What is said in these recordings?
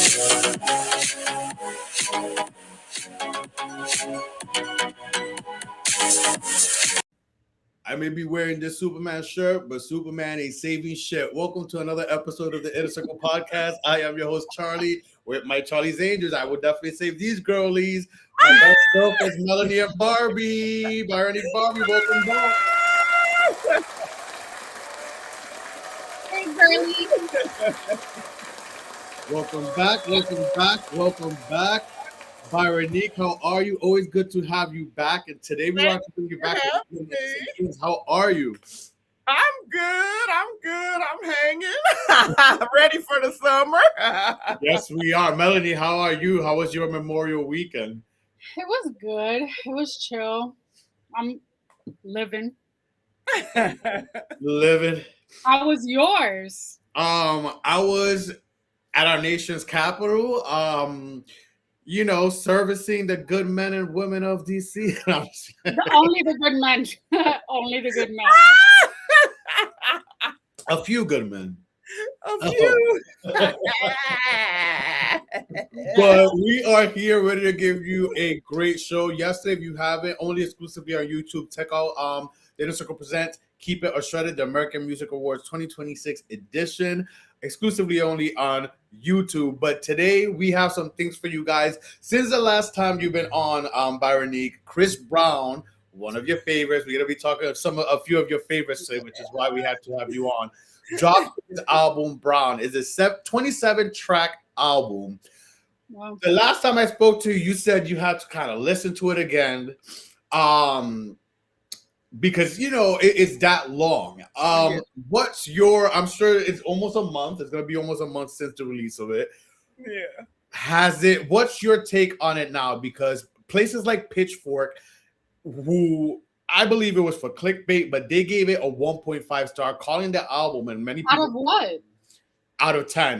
I may be wearing this Superman shirt, but Superman ain't saving shit. Welcome to another episode of the Inner Circle Podcast. I am your host, Charlie, with my Charlie's Angels. I would definitely save these girlies. My best self is Melanie and Barbie. Barbie, welcome back. Hey, girlie. Welcome back. Byronique, how are you? Always good to have you back. And today we want to bring you back. How are you? I'm good. I'm hanging. Ready for the summer. Yes, we are. Melanie, how are you? How was your Memorial weekend? It was good. It was chill. I'm living. Living. How was yours? I was at our nation's capital. Servicing the good men and women of DC. Only the good men. Only the good men. A few good men. A few. But we are here ready to give you a great show. Yesterday, if you haven't, only exclusively on YouTube, check out the Inner Circle Presents Keep It or Shred It, the American Music Awards 2026 edition, exclusively only on YouTube. But today we have some things for you guys. Since the last time you've been on Byronique, Chris Brown, one of your favorites, we're gonna be talking a few of your favorites today, which is why we had to have you on. Dropped his album Brown. It's a 27 track album. Wow. The last time I spoke to you, you said you had to kind of listen to it again. Because it's that long. What's your? I'm sure it's almost a month. It's gonna be almost a month since the release of it. Yeah. What's your take on it now? Because places like Pitchfork, who I believe it was for clickbait, but they gave it a 1.5 star, calling the album, and many people Out of what? Out of 10.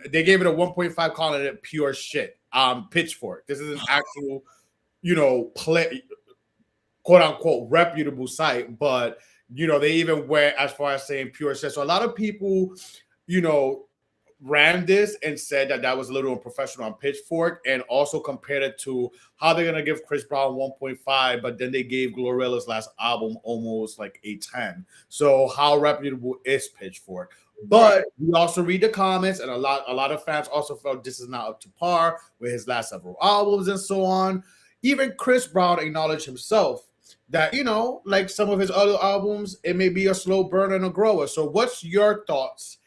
They gave it a 1.5, calling it pure shit. Pitchfork. This is an actual, quote unquote reputable site, but they even went as far as saying pure shit. So a lot of people, ran this and said that was a little unprofessional on Pitchfork, and also compared it to how they're gonna give Chris Brown 1.5, but then they gave Glorilla's last album almost like a 10. So how reputable is Pitchfork? But we also read the comments, and a lot of fans also felt this is not up to par with his last several albums and so on. Even Chris Brown acknowledged himself that, like some of his other albums, it may be a slow burn and a grower. So what's your thoughts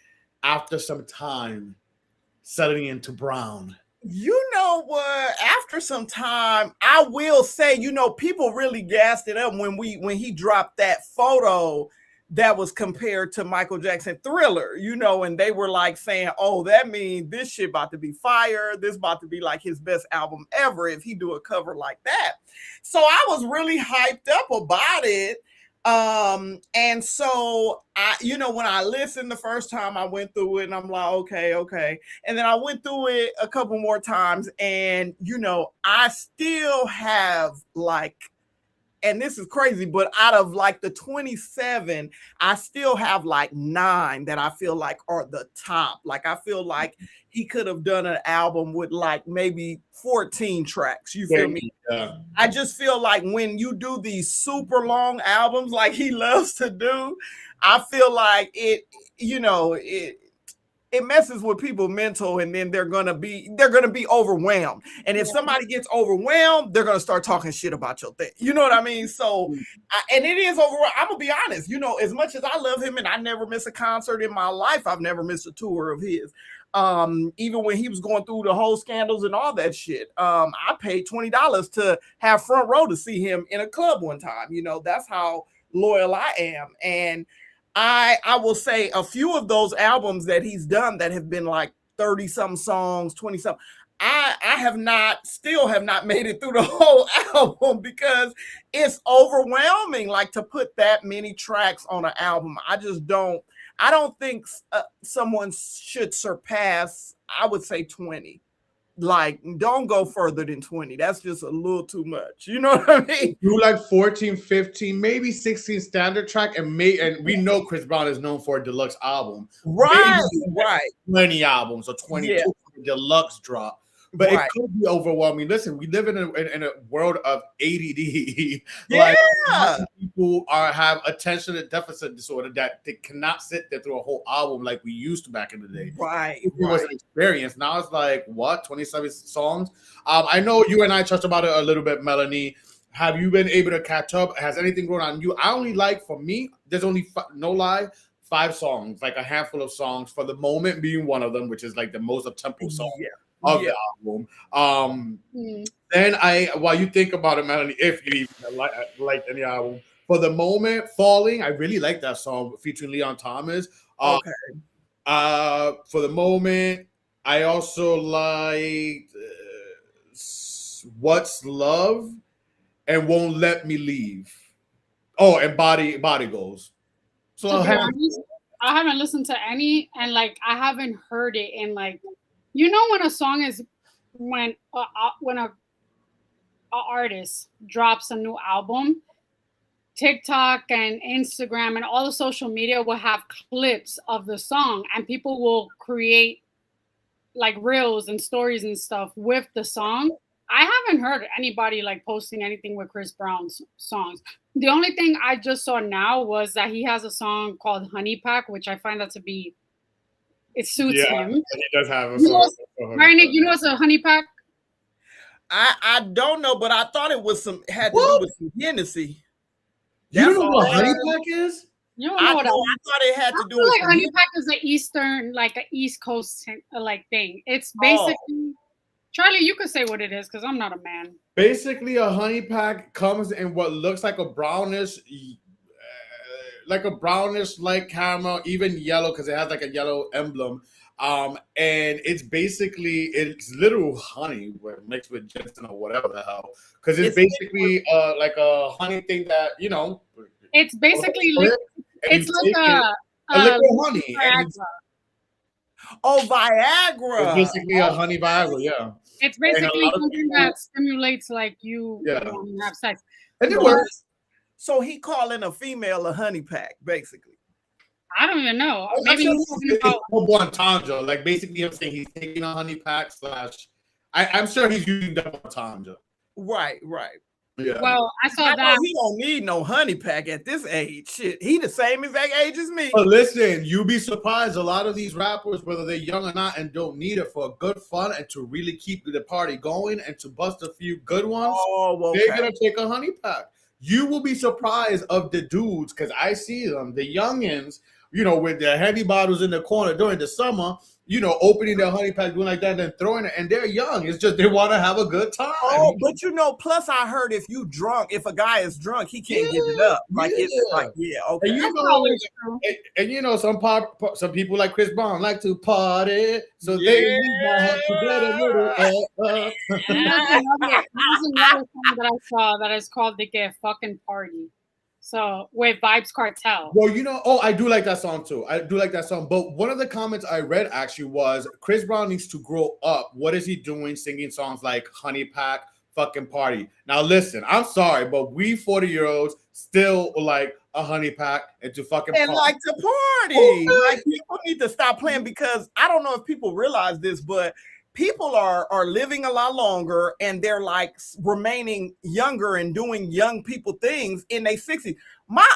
after some time settling into Brown? You know what? After some time, I will say, people really gassed it up when he dropped that photo that was compared to Michael Jackson Thriller, and they were like saying, oh, that means this shit about to be fire. This about to be like his best album ever if he do a cover like that. So I was really hyped up about it. And so when I listened the first time, I went through it and I'm like, okay. And then I went through it a couple more times, and I still have like, and this is crazy, but out of like the 27, I still have like 9 that I feel like are the top. Like I feel like he could have done an album with like maybe 14 tracks. You feel me? Yeah. I just feel like when you do these super long albums like he loves to do, I feel like it messes with people's mental, and then they're gonna be overwhelmed. And if somebody gets overwhelmed, they're gonna start talking shit about your thing. You know what I mean? So, and it is overwhelming. I'm gonna be honest. As much as I love him, and I never miss a concert in my life, I've never missed a tour of his. Even when he was going through the whole scandals and all that shit, I paid $20 to have front row to see him in a club one time. That's how loyal I am. And I will say a few of those albums that he's done that have been like 30 something songs, 20 something, I still have not made it through the whole album because it's overwhelming. Like to put that many tracks on an album, I don't think someone should surpass, I would say 20. Like, don't go further than 20. That's just a little too much. You know what I mean? Do like 14, 15, maybe 16 standard track, and we know Chris Brown is known for a deluxe album. Right. Maybe 20 albums or 22. Yeah. deluxe drop. But Right. it could be overwhelming. Listen, we live in a world of ADD. Yeah. People have attention deficit disorder that they cannot sit there through a whole album like we used to back in the day. Right. It was an experience. Now it's like, what, 27 songs? I know you and I touched about it a little bit, Melanie. Have you been able to catch up? Has anything going on you? I only like, for me, there's only, no lie, 5 songs, like a handful of songs, For the Moment being one of them, which is like the most up-tempo song of the album. Then while you think about it, Melanie, if you even like any album, For the Moment, Falling, I really like that song featuring Leon Thomas. For the Moment, I also like What's Love and Won't Let Me Leave. Oh, and Body Goals. So I haven't listened to any, and like I haven't heard it in like, you know, when a song is when a artist drops a new album, TikTok and Instagram and all the social media will have clips of the song, and people will create like reels and stories and stuff with the song. I haven't heard anybody like posting anything with Chris Brown's songs. The only thing I just saw now was that he has a song called Honey Pack, which I find that to be, it suits him. He does have a song. Right, Nick, you know what's a honey pack? I don't know, but I thought it was had to do with some Hennessy. You don't know what honey pack is? You don't know what I thought it had to do with like honey pack is an Eastern, like an East Coast like thing. It's basically Charlie, you could say what it is because I'm not a man. Basically, a honey pack comes in what looks like a brownish, like caramel, even yellow because it has like a yellow emblem. And it's literal honey mixed with ginseng or whatever the hell. Because it's basically like a honey thing that, you know. It's basically it's like a liquid honey. Viagra. It's basically a honey Viagra, yeah. It's basically something that stimulates like you when you have sex. And it works. So he calling a female a honey pack, basically. I don't even know. Maybe he's talking about double entendre. Like basically, I'm saying he's taking a honey pack / I'm sure he's using double entendre. Right. Yeah. Well, I saw that he don't need no honey pack at this age. Shit, he the same exact age as me. But listen, you'll be surprised. A lot of these rappers, whether they're young or not, and don't need it for good fun and to really keep the party going and to bust a few good ones, they're gonna take a honey pack. You will be surprised of the dudes because I see them, the youngins, you know, with their heavy bottles in the corner during the summer, you know, opening their honey pack, doing like that, and then throwing it, and they're young. It's just they want to have a good time. Oh, but you know, plus I heard if a guy is drunk, he can't give it up. Like it's like, okay. And you know, some people like Chris Brown like to party, so they have to get a little There's another song that I saw that is called "The Get Fucking Party." So with Vybz Kartel. Well, you know, I do like that song too. I do like that song. But one of the comments I read actually was Chris Brown needs to grow up. What is he doing singing songs like Honey Pack, Fucking Party? Now listen, I'm sorry, but we 40-year-olds still like a honey pack and to fucking and party. Like to party. Like people need to stop playing because I don't know if people realize this, but people are living a lot longer and they're like remaining younger and doing young people things in their 60s. My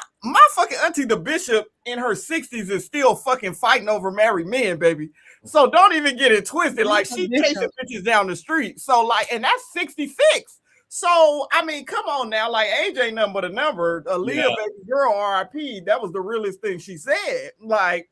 fucking auntie, the bishop, in her 60s is still fucking fighting over married men, baby. So don't even get it twisted. Like she chasing bitches down the street. So like, and that's 66. So I mean, come on now. Like age ain't nothing but a number. Aaliyah, baby girl, R.I.P. That was the realest thing she said. Like,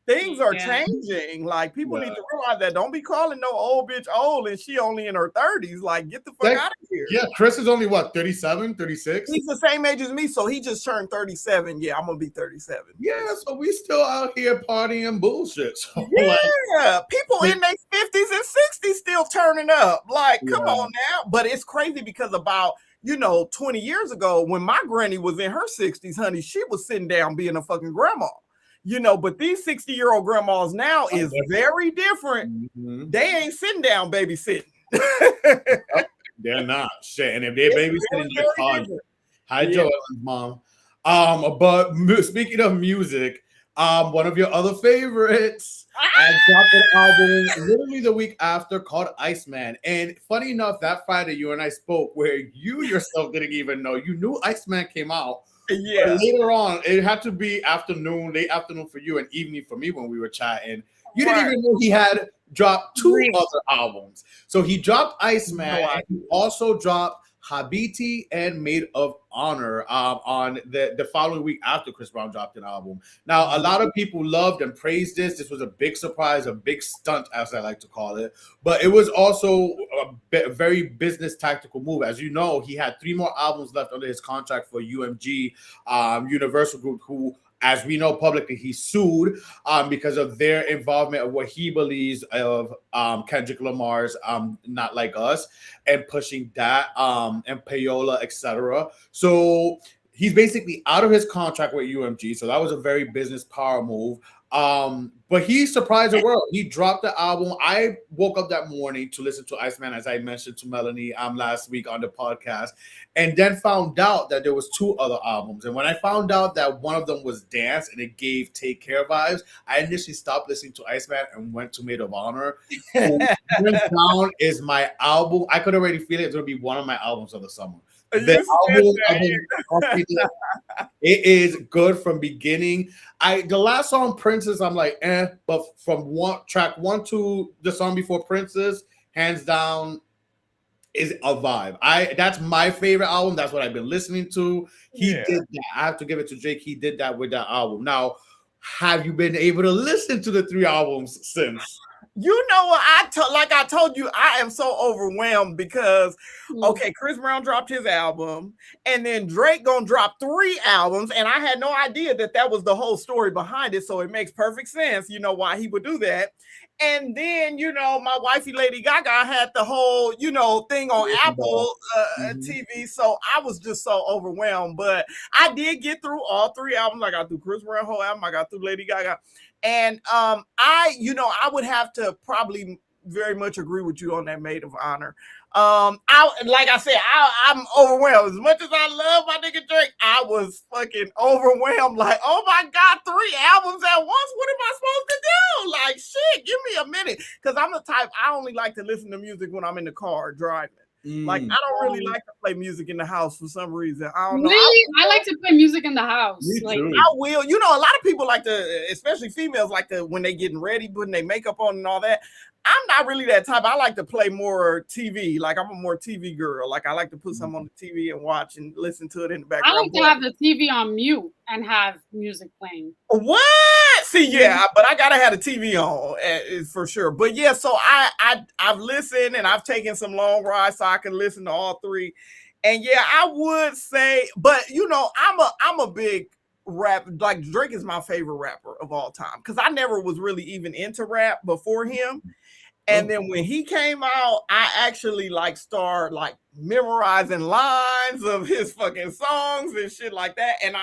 things are changing. Like people need to realize that. Don't be calling no old bitch old and she only in her 30s. Like get the fuck out of here. Yeah, Chris is only what, 37, 36? He's the same age as me, so he just turned 37. Yeah, I'm gonna be 37. Yeah, so we still out here partying bullshit. So yeah, people in their 50s and 60s still turning up. Like, come on now. But it's crazy because about 20 years ago when my granny was in her 60s, honey, she was sitting down being a fucking grandma. But these 60-year-old grandmas now is very different. Mm-hmm. They ain't sitting down babysitting. They're not. Shit. And if they're babysitting, they're partying. Hi, Joel's mom. But speaking of music, One of your other favorites, dropped an album literally the week after called Iceman. And funny enough, that Friday you and I spoke where you yourself didn't even know. You knew Iceman came out. Yeah. But later on, it had to be late afternoon for you and evening for me when we were chatting. You didn't even know he had dropped two other albums. So he dropped Iceman, and he also dropped Habiti and Maid of Honor on the following week after Chris Brown dropped an album. Now, a lot of people loved and praised this. This was a big surprise, a big stunt, as I like to call it. But it was also a very business tactical move. As you know, he had 3 more albums left under his contract for UMG, Universal Group, who, as we know publicly, he sued because of their involvement of what he believes of Kendrick Lamar's Not Like Us and pushing that and Payola, etc. So he's basically out of his contract with UMG. So that was a very business power move. But he surprised the world. He dropped the album. I woke up that morning to listen to Iceman, as I mentioned to Melanie last week on the podcast, and then found out that there was 2 other albums. And when I found out that one of them was Dance and it gave Take Care vibes, I initially stopped listening to Iceman and went to Maid of Honor. Hands Down is my album. I could already feel it's going to be one of my albums of the summer. The album, it is good from beginning. The last song, Princess, I'm like, but from track 1 to the song before Princess, hands down, is a vibe. That's my favorite album. That's what I've been listening to. He did that. I have to give it to Jake. He did that with that album. Now, have you been able to listen to the 3 albums since? You know what? Like I told you, I am so overwhelmed because, okay, Chris Brown dropped his album, and then Drake gonna drop 3 albums, and I had no idea that was the whole story behind it. So it makes perfect sense, why he would do that. And then, my wifey Lady Gaga had the whole, thing on Apple TV. So I was just so overwhelmed. But I did get through all 3 albums. I got through Chris Brown whole album. I got through Lady Gaga. And I would have to probably very much agree with you on that Maid of Honor. Like I said, I'm overwhelmed. As much as I love my nigga Drake, I was fucking overwhelmed. Like, oh my God, 3 albums at once. What am I supposed to do? Like, shit, give me a minute. Because I'm the type, I only like to listen to music when I'm in the car driving. Like, I don't really like to play music in the house for some reason. I don't know. Really? I like to play music in the house. Like, I will. A lot of people like to, especially females, like to, when they getting ready, putting their makeup on and all that. I'm not really that type. I like to play more TV. Like, I'm a more TV girl. Like, I like to put something on the TV and watch and listen to it in the background. I like to have the TV on mute and have music playing. What? See, yeah, but I gotta have the TV on for sure. But yeah, so I've listened and I've taken some long rides so I can listen to all 3. And yeah, I would say, but I'm a big rap. Like, Drake is my favorite rapper of all time because I never was really even into rap before him. And then when he came out, I actually started memorizing lines of his fucking songs and shit like that. And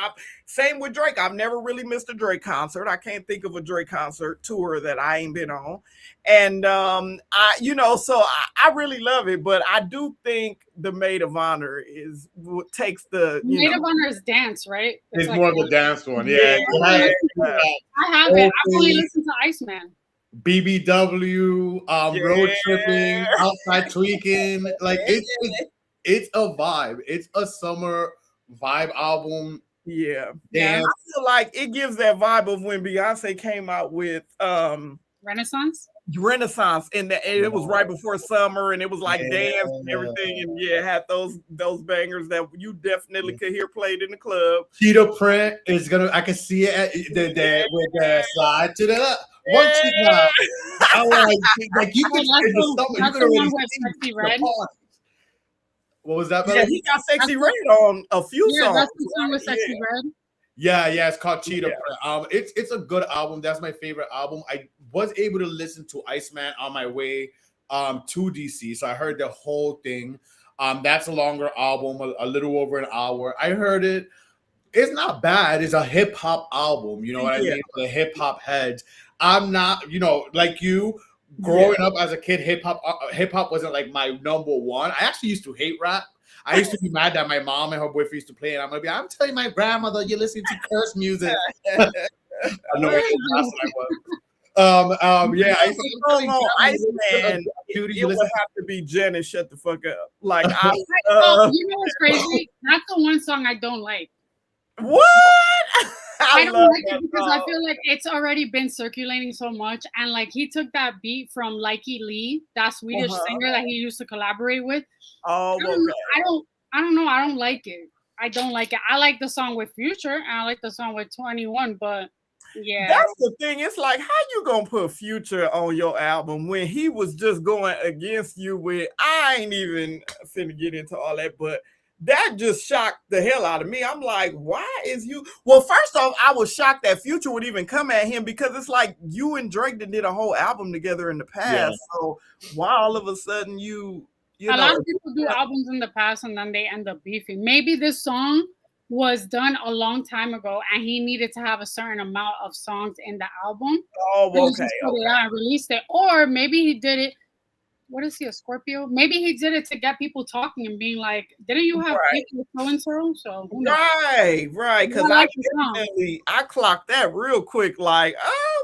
same with Drake. I've never really missed a Drake concert. I can't think of a Drake concert tour that I ain't been on. And so I really love it. But I do think the Maid of Honor is what takes the Maid of Honor is dance, right? It's more of a dance one. Yeah. I have it. I've only listened to Iceman. BBW, road tripping, outside tweaking. Like, it's a vibe. It's a summer vibe album. Yeah. I feel like it gives that vibe of when Beyonce came out with Renaissance, and it was right before summer, and it was like dance and everything, and it had those bangers that you definitely could hear played in the club. Cheetah Print is gonna. I can see it at with the slide to the. One I like you could that's the one with Sexy Red. What was that? Yeah, he got Sexy Red on a few songs. That's the song with Sexy Red. Yeah, it's called Cheetah Print. It's a good album. That's my favorite album. I was able to listen to Iceman on my way to DC, so I heard the whole thing. That's a longer album, a little over an hour. I heard it. It's not bad. It's a hip hop album. You know what I mean? For the hip hop heads. I'm not, like you, growing up as a kid, hip hop wasn't like my number one. I actually used to hate rap. I used to be mad that my mom and her boyfriend used to play it. I'm telling my grandmother, you're listening to curse music. I know what last I was. Yeah, I used on Iceman. It would have to be Janet. Shut the fuck up. Like you know what's crazy? That's the one song I don't like. What? I don't like it because I feel like it's already been circulating so much, and like he took that beat from Likey Lee, that Swedish singer that he used to collaborate with. Oh, I don't know. I don't like it. I don't like it. I like the song with Future, and I like the song with 21, but yeah, that's the thing. It's like, how you gonna put Future on your album when he was just going against you with? I ain't even finna get into all that, but that just shocked the hell out of me. I'm like, why is you? Well, first off, I was shocked that Future would even come at him because it's like you and Drake did a whole album together in the past. Yeah. So why all of a sudden you a lot of people do albums in the past and then they end up beefing. Maybe this song was done a long time ago and he needed to have a certain amount of songs in the album. Oh, okay. Put it out and released it. Or maybe he did it. What is he, a Scorpio? Maybe he did it to get people talking and being like, didn't you have beef with so-and-so? So right. Because I clocked that real quick. Like,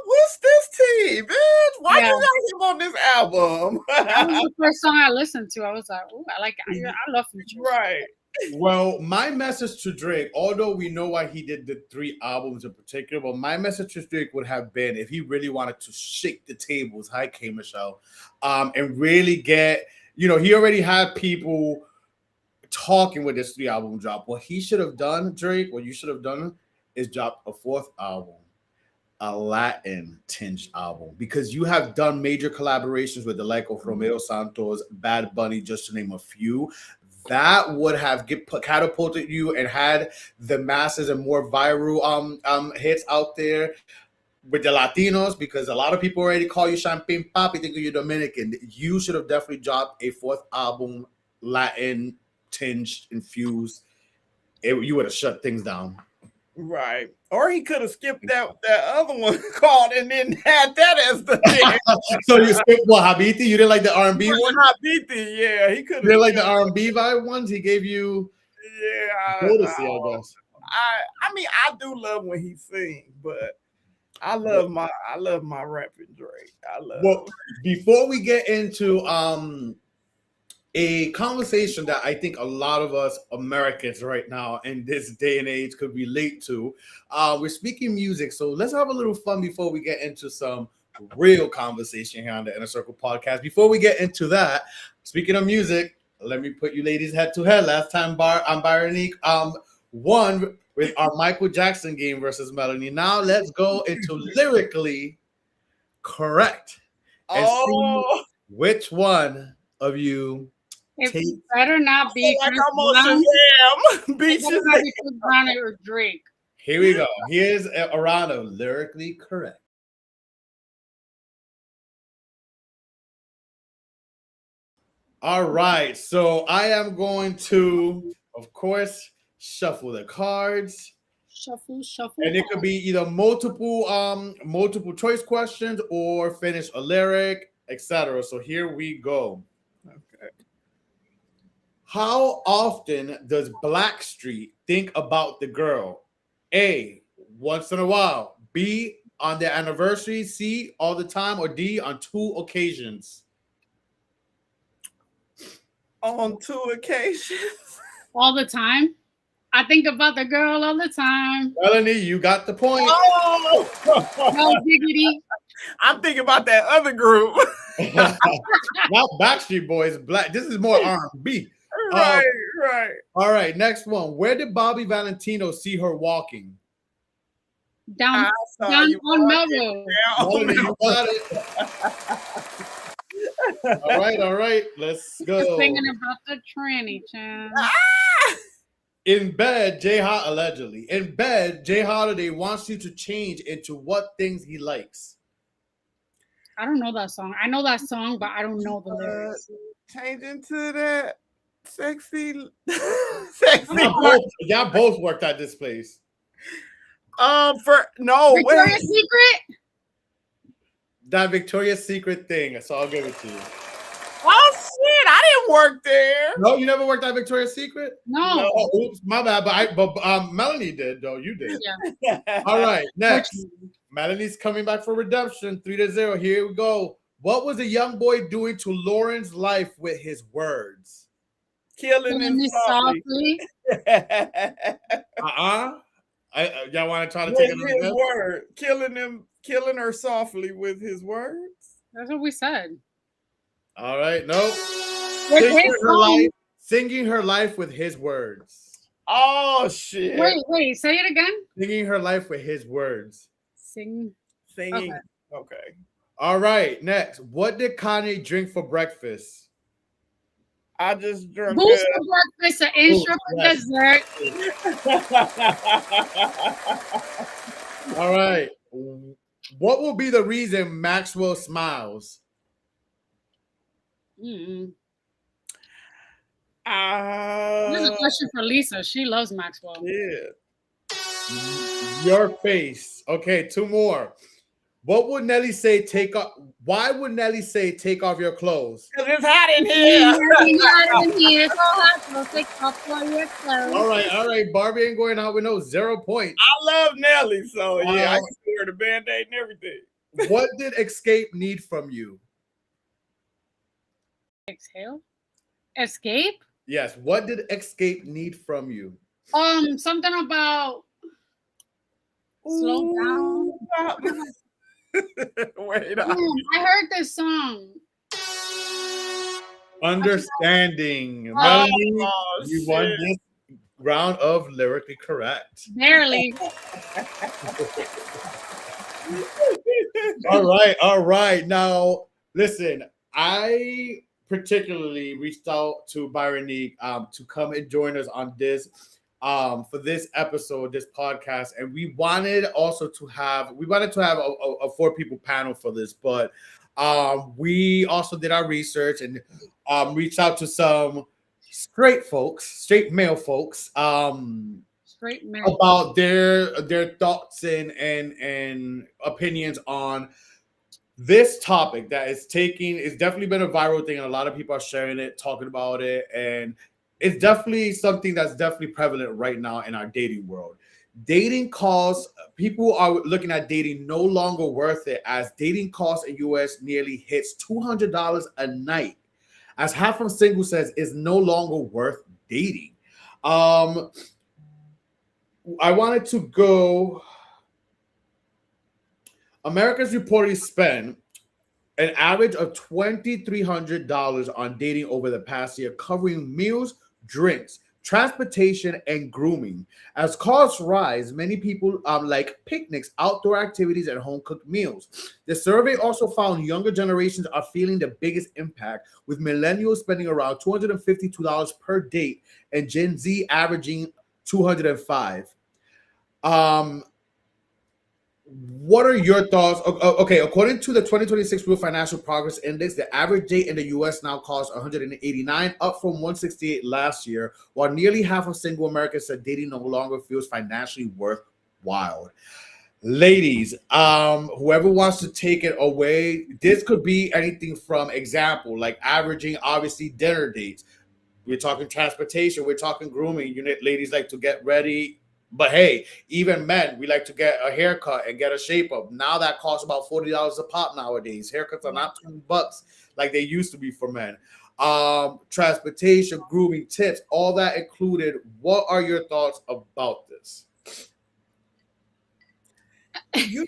what's this tea, bitch? Why you got him on this album? That was the first song I listened to. I was like, oh, I like it. I love Future. Right. Well, my message to Drake, although we know why he did the 3 albums in particular, but my message to Drake would have been if he really wanted to shake the tables, hi K Michelle, and really get, he already had people talking with this 3 album drop. What he should have done, Drake, what you should have done is drop a 4th album, a Latin tinged album, because you have done major collaborations with the like of Romeo Santos, Bad Bunny, just to name a few. That would have catapulted you and had the masses and more viral hits out there with the Latinos, because a lot of people already call you Champagne Papi, think you're Dominican. You should have definitely dropped a 4th album, Latin tinged, infused. You would have shut things down. Right. Or he could have skipped that other one called and then had that as the thing. So you skipped what, Habiti? You didn't like the R&B one? Habiti, yeah. He could have. You didn't like the R&B vibe ones? He gave you. Yeah. I mean, I do love when he sings, but I love my rapping Drake. Well, before we get into a conversation that I think a lot of us Americans right now in this day and age could relate to. We're speaking music, so let's have a little fun before we get into some real conversation here on the Inner Circle podcast. Before we get into that, speaking of music, let me put you ladies head to head. Last time Byronique won with our Michael Jackson game versus Melanie. Now let's go into lyrically correct and see which one of you. It better not be like I'm Chris Brown or Drake. Here we go. Here's Arano, lyrically correct. All right. So I am going to, of course, shuffle the cards. Shuffle. And it could be either multiple choice questions or finish a lyric, etc. So here we go. Okay. How often does Blackstreet think about the girl? A, once in a while. B, on their anniversary. C, all the time. Or D, on 2 occasions. On 2 occasions. All the time. I think about the girl all the time. Melanie, you got the point. Oh! No diggity. I'm thinking about that other group. Not Backstreet Boys. Black. This is more R&B. Right. All right, next one. Where did Bobby Valentino see her walking? Down on Melrose. Melanie, you got it. All right. Let's go. Thinking about the tranny, child. In bed, allegedly. In bed, Jay Holiday wants you to change into what things he likes. I don't know that song. I know that song, but I don't know the lyrics. Change into that sexy. Y'all both worked at this place. Victoria's Secret. That Victoria's Secret thing. So I'll give it to you. Oh shit! I didn't work there. No, you never worked at Victoria's Secret? No. Oh, oops, my bad. But Melanie did, though. You did. Yeah. All right, next. Melanie's coming back for redemption. 3-0. Here we go. What was the young boy doing to Lauren's life with his words? Killing him softly. Y'all want to try to with take his another guess? word. Killing her softly with his words. That's what we said. All right, no. Singing her life with his words. Oh shit! Wait, say it again. Singing her life with his words. Singing. Okay. All right, next. What did Kanye drink for breakfast? I just drank Boost for breakfast, an intro for dessert. All right. What will be the reason Maxwell smiles? This is a question for Lisa. She loves Maxwell. Yeah. Your face. Okay, 2 more. What would Nelly say? Why would Nelly say take off your clothes? Because it's hot in here. It's hot in here. It's so hot. So take off all your clothes. All right. Barbie ain't going out with no 0 points. I love Nelly, so yeah, I can wear the Band-Aid and everything. What did Escape need from you? Exhale? Escape? Yes. What did Escape need from you? Something about slow down. Wait, I heard this song. Understanding. Melanie, you won this round of lyrically correct. Barely. All right. Now, listen, I particularly reached out to Byron Neek to come and join us on this for this episode, this podcast, and we wanted to have a 4 people panel for this, but we also did our research and reached out to some straight male folks about their thoughts and opinions on this topic that it's definitely been a viral thing, and a lot of people are sharing it, talking about it, and it's definitely something that's definitely prevalent right now in our dating world. Dating costs, people are looking at dating no longer worth it, as dating costs in US nearly hits $200 a night. As Half from Single says, is no longer worth dating. I wanted to go. Americans reportedly spend an average of $2,300 on dating over the past year, covering meals, drinks, transportation, and grooming. As costs rise, many people like picnics, outdoor activities, and home-cooked meals. The survey also found younger generations are feeling the biggest impact, with millennials spending around $252 per date and Gen Z averaging $205. What are your thoughts? Okay, according to the 2026 Real Financial Progress Index, the average date in the U.S. now costs $189, up from $168 last year, while nearly half of single Americans said dating no longer feels financially worthwhile. Ladies, whoever wants to take it away, this could be anything from example, like averaging, obviously, dinner dates. We're talking transportation, we're talking grooming. You ladies like to get ready. But hey, even men, we like to get a haircut and get a shape up. Now that costs about $40 a pop nowadays. Haircuts are not $20 like they used to be for men. Transportation, grooming, tips, all that included. What are your thoughts about this? You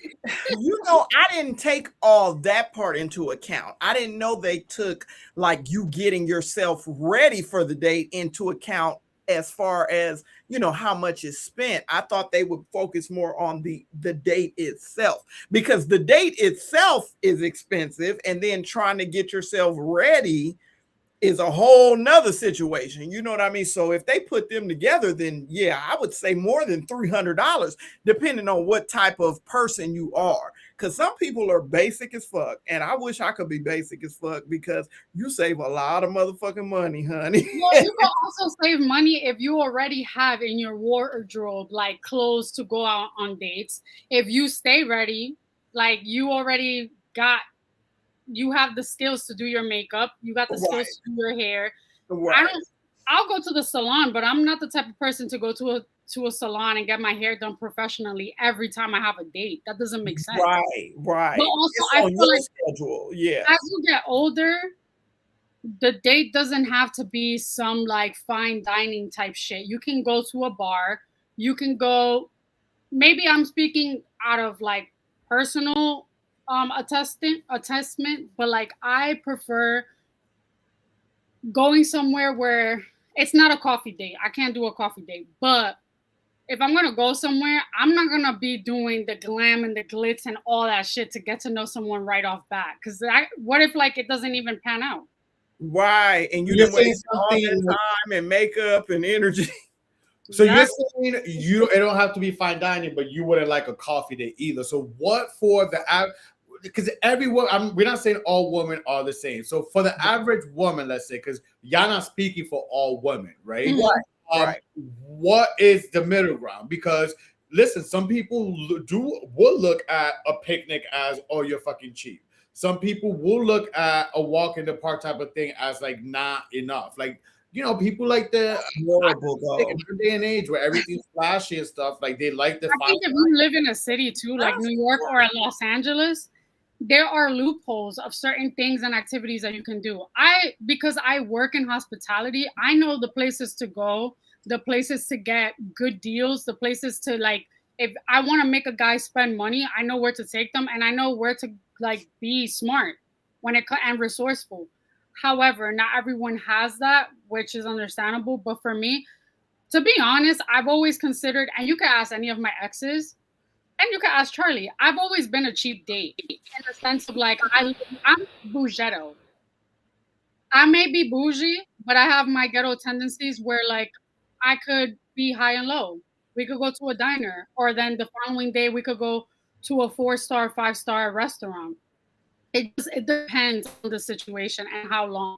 know, I didn't take all that part into account. I didn't know they took like you getting yourself ready for the date into account as far as, you know, how much is spent. I thought they would focus more on the date itself, because the date itself is expensive, and then trying to get yourself ready is a whole nother situation. You know what I mean? So if they put them together, then yeah, I would say more than $300, depending on what type of person you are. Because some people are basic as fuck, and I wish I could be basic as fuck, because you save a lot of motherfucking money, honey. Well, you can also save money if you already have in your wardrobe like clothes to go out on dates. If you stay ready, like you already got, you have the skills to do your makeup, you got the skills to do your hair. Right. I'll go to the salon, but I'm not the type of person to go to to a salon and get my hair done professionally every time I have a date. That doesn't make sense. Right. But also, It's I on feel your like schedule. Yeah. as you get older, the date doesn't have to be some like fine dining type shit. You can go to a bar. You can go. Maybe I'm speaking out of like personal attestment, but like I prefer going somewhere where it's not a coffee date. I can't do a coffee date, but if I'm gonna go somewhere, I'm not gonna be doing the glam and the glitz and all that shit to get to know someone right off bat. Because what if like it doesn't even pan out? Right. And you didn't waste all that time and makeup and energy. So you're saying it don't have to be fine dining, but you wouldn't like a coffee date either. So what for the because everyone, we're not saying all women are the same. So for the average woman, let's say, because y'all not speaking for all women, right? Mm-hmm. Right. What is the middle ground? Because listen, some people will look at a picnic as, oh, you're fucking cheap. Some people will look at a walk in the park type of thing as like not enough. Like, you know, people like the day and age where everything's flashy and stuff. Like they like the. I think if you live in a city too, like New York or Los Angeles, there are loopholes of certain things and activities that you can do. Because I work in hospitality, I know the places to go, the places to get good deals, the places to like. If I want to make a guy spend money, I know where to take them, and I know where to like be smart and resourceful. However, not everyone has that, which is understandable. But for me, to be honest, I've always considered, and you can ask any of my exes, and you can ask Charlie, I've always been a cheap date in the sense of like, I'm bougetto. I may be bougie, but I have my ghetto tendencies where like I could be high and low. We could go to a diner, or then the following day we could go to a 4-star, 5-star restaurant. It depends on the situation and how long.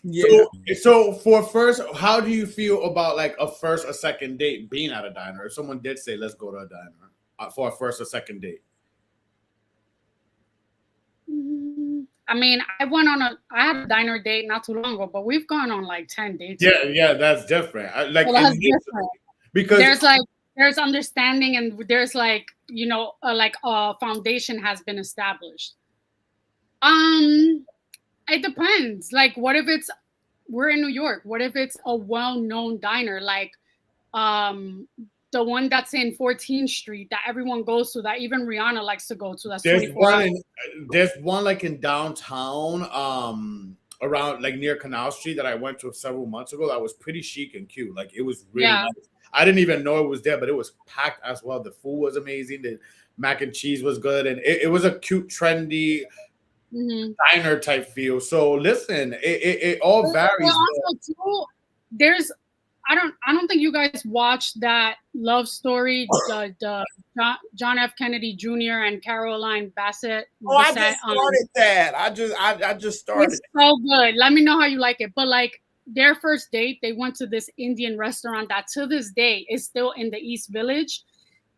Yeah. So for first, how do you feel about like a first or second date being at a diner? If someone did say, let's go to a diner for a first or second date. I mean, I had a diner date not too long ago, but we've gone on like 10 dates. Yeah, that's different. That's different. Because there's understanding and there's like, you know, like a foundation has been established. It depends. Like, what if we're in New York? What if it's a well-known diner, like the one that's in 14th Street that everyone goes to, that even Rihanna likes to go to? That's there's one like in downtown, around like near Canal Street that I went to several months ago. That was pretty chic and cute. Like it was really nice. I didn't even know it was there, but it was packed as well. The food was amazing. The mac and cheese was good, and it was a cute, trendy. Diner type feel. So listen, it all varies. Also too, I don't think you guys watched that love story, the John F. Kennedy Jr. and Caroline Bassett. I just started that. I just started. It's so good. Let me know how you like it. But like their first date, they went to this Indian restaurant that to this day is still in the East Village,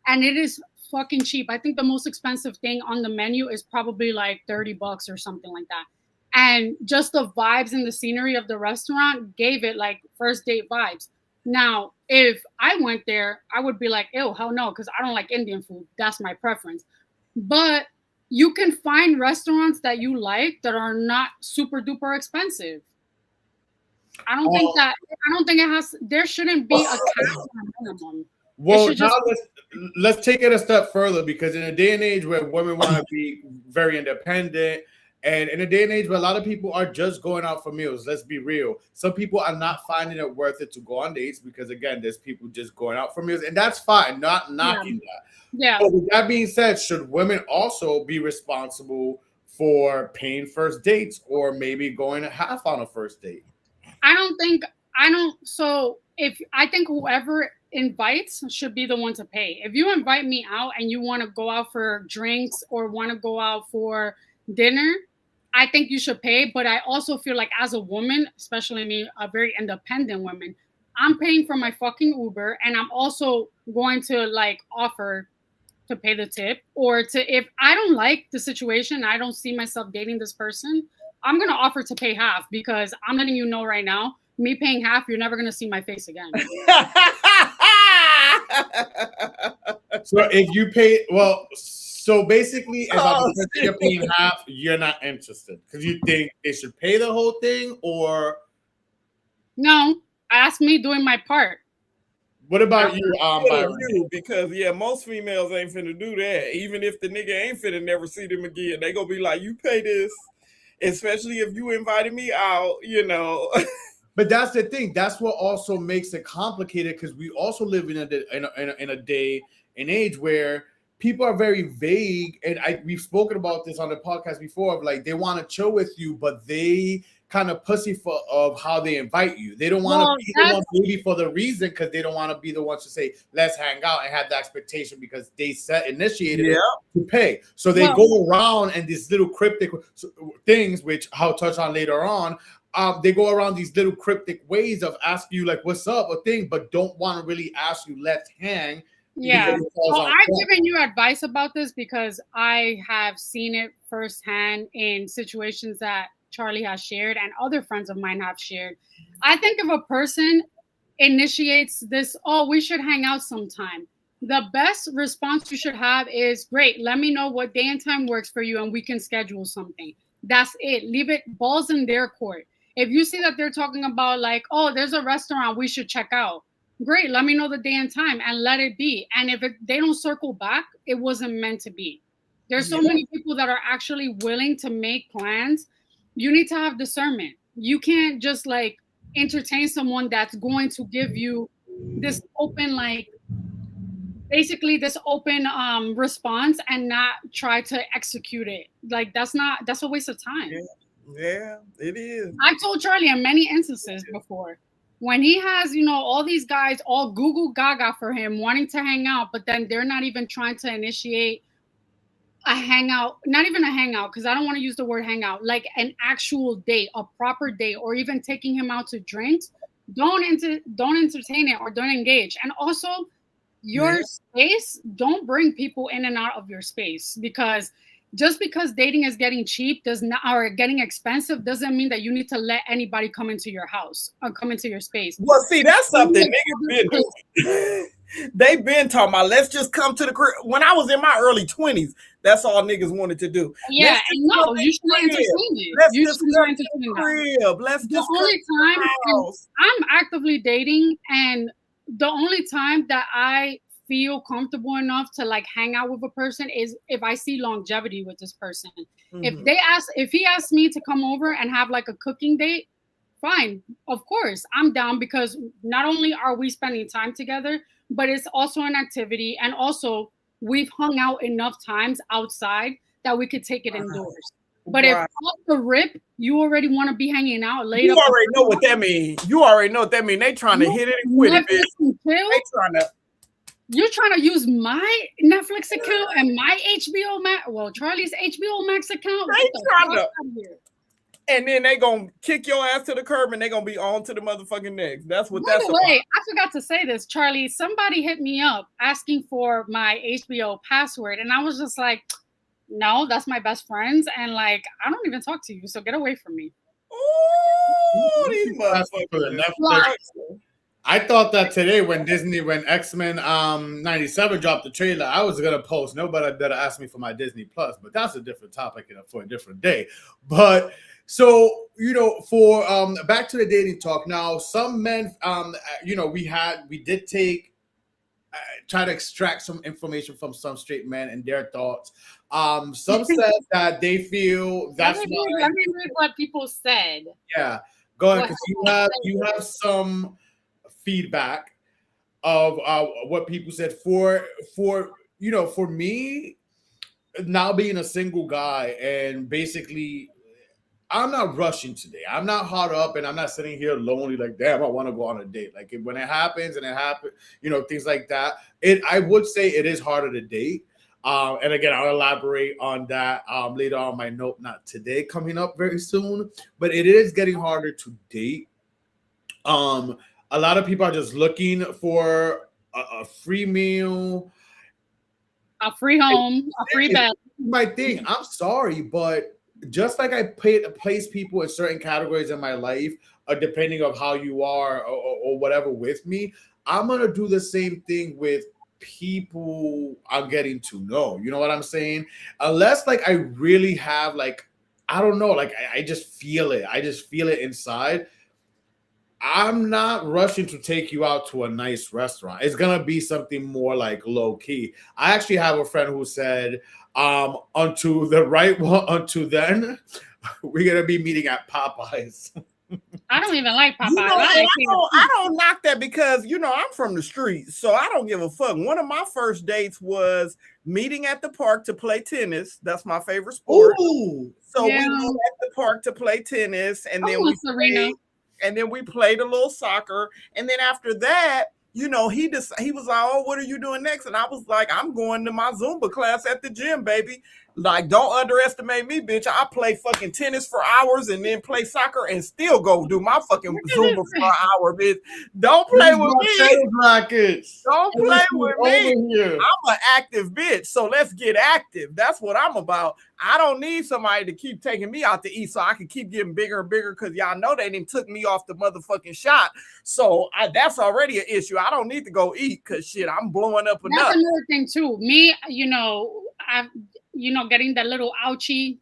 and it is fucking cheap. I think the most expensive thing on the menu is probably like $30 or something like that. And just the vibes and the scenery of the restaurant gave it like first date vibes. Now, if I went there, I would be like, ew, hell no, because I don't like Indian food. That's my preference. But you can find restaurants that you like that are not super duper expensive. I don't think there shouldn't be a cap or a minimum. Well, now let's take it a step further, because in a day and age where women want to be very independent, and in a day and age where a lot of people are just going out for meals, let's be real. Some people are not finding it worth it to go on dates because, again, there's people just going out for meals, and that's fine. Not knocking that. Yeah. But with that being said, should women also be responsible for paying first dates, or maybe going half on a first date? I think whoever invites should be the one to pay. If you invite me out and you want to go out for drinks or want to go out for dinner, I think you should pay. But I also feel like as a woman, especially me, a very independent woman, I'm paying for my fucking Uber, and I'm also going to like offer to pay the tip, or if I don't like the situation, I don't see myself dating this person, I'm going to offer to pay half, because I'm letting you know right now, me paying half, you're never going to see my face again. So if you pay, well, so basically, if Oh, you're paying half, you're not interested because you think they should pay the whole thing, or No, ask me doing my part. what about you, Byron? Because most females ain't finna do that. Even if the nigga ain't finna never see them again, they gonna be like, "You pay this," especially if you invited me out. But that's the thing. That's what also makes it complicated because we also live in a day and age where people are very vague, and we've spoken about this on the podcast before. Of like they want to chill with you, but they kind of pussyfoot of how they invite you. They don't want to be the one maybe for the reason because they don't want to be the ones to say let's hang out and have the expectation because they initiated it to pay. So they go around and these little cryptic things, which I'll touch on later on. They go around these little cryptic ways of asking you like what's up or thing, but don't want to really ask you let's hang. Yeah. Well, I've given you advice about this because I have seen it firsthand in situations that Charlie has shared and other friends of mine have shared. I think if a person initiates this, oh, we should hang out sometime, the best response you should have is, great, let me know what day and time works for you and we can schedule something. That's it. Leave it, balls in their court. If you see that they're talking about like, oh, there's a restaurant we should check out, great, let me know the day and time and let it be. And if they don't circle back, it wasn't meant to be. There's so many people that are actually willing to make plans. You need to have discernment. You can't just like entertain someone that's going to give you this open, like basically this open response and not try to execute it. Like that's a waste of time. Yeah, it is. I've told Charlie in many instances before, when he has, all these guys all Google Gaga for him wanting to hang out, but then they're not even trying to initiate a hangout, not even a hangout, because I don't want to use the word hangout, like an actual date, a proper date, or even taking him out to drinks, don't entertain it or don't engage. And also your space, don't bring people in and out of your space, because just because dating is getting cheap or getting expensive doesn't mean that you need to let anybody come into your house or come into your space. Well, see, that's something niggas been doing. They've been talking about let's just come to the crib. When I was in my early 20s, that's all niggas wanted to do. Yeah, and no, you should not entertain it. Let's you just should come not to entertain the crib. Let's the just only time I'm actively dating, and the only time that I feel comfortable enough to like hang out with a person is if I see longevity with this person. Mm-hmm. If he asks me to come over and have like a cooking date, fine, of course I'm down, because not only are we spending time together, but it's also an activity, and also we've hung out enough times outside that we could take it indoors. But if off the rip you already want to be hanging out later, you already know what that means. They trying to hit it and quit it. You're trying to use my Netflix account and my HBO Max. Well, Charlie's HBO Max account. And then they gonna kick your ass to the curb and they gonna be on to the motherfucking next. That's what that's about. I forgot to say this, Charlie. Somebody hit me up asking for my HBO password, and I was just like, no, that's my best friend's, and like I don't even talk to you, so get away from me. Oh, these motherfuckers. I thought that today when X-Men 97 dropped the trailer, I was gonna post, nobody better ask me for my Disney Plus, but that's a different topic for a different day. But so for back to the dating talk now, some men we did take try to extract some information from some straight men and their thoughts. Some said that they feel that's let me read what people said. Yeah, go ahead, because you have some feedback of what people said. For me now being a single guy, and basically I'm not rushing today. I'm not hard up and I'm not sitting here lonely like, damn, I want to go on a date. Like when it happens, things like that. I would say it is harder to date. And again, I'll elaborate on that later on my note, not today, coming up very soon, but it is getting harder to date. A lot of people are just looking for a free meal, a free home, a free bed. My thing, I'm sorry, but just like I place people in certain categories in my life, depending of how you are or whatever with me, I'm gonna do the same thing with people I'm getting to know. You know what I'm saying? Unless like I really have like, I don't know, like I just feel it. I just feel it inside. I'm not rushing to take you out to a nice restaurant. It's gonna be something more like low key. I actually have a friend who said, unto the right one, unto then, we're gonna be meeting at Popeyes. I don't even like Popeyes. You know, I don't knock that because I'm from the streets, so I don't give a fuck. One of my first dates was meeting at the park to play tennis. That's my favorite sport. Ooh. So we went at the park to play tennis, and then we played a little soccer, and then after that, he was like, "Oh, what are you doing next?" And I was like, "I'm going to my Zumba class at the gym, baby. Like, don't underestimate me, bitch. I play fucking tennis for hours and then play soccer and still go do my fucking Zumba for an hour, bitch. Don't play with me. Rackets. Don't play with me. I'm an active bitch, so let's get active. That's what I'm about. I don't need somebody to keep taking me out to eat so I can keep getting bigger and bigger because y'all know they didn't took me off the motherfucking shot. So that's already an issue. I don't need to go eat because shit, I'm blowing up enough. That's another thing too. Me, getting the little ouchie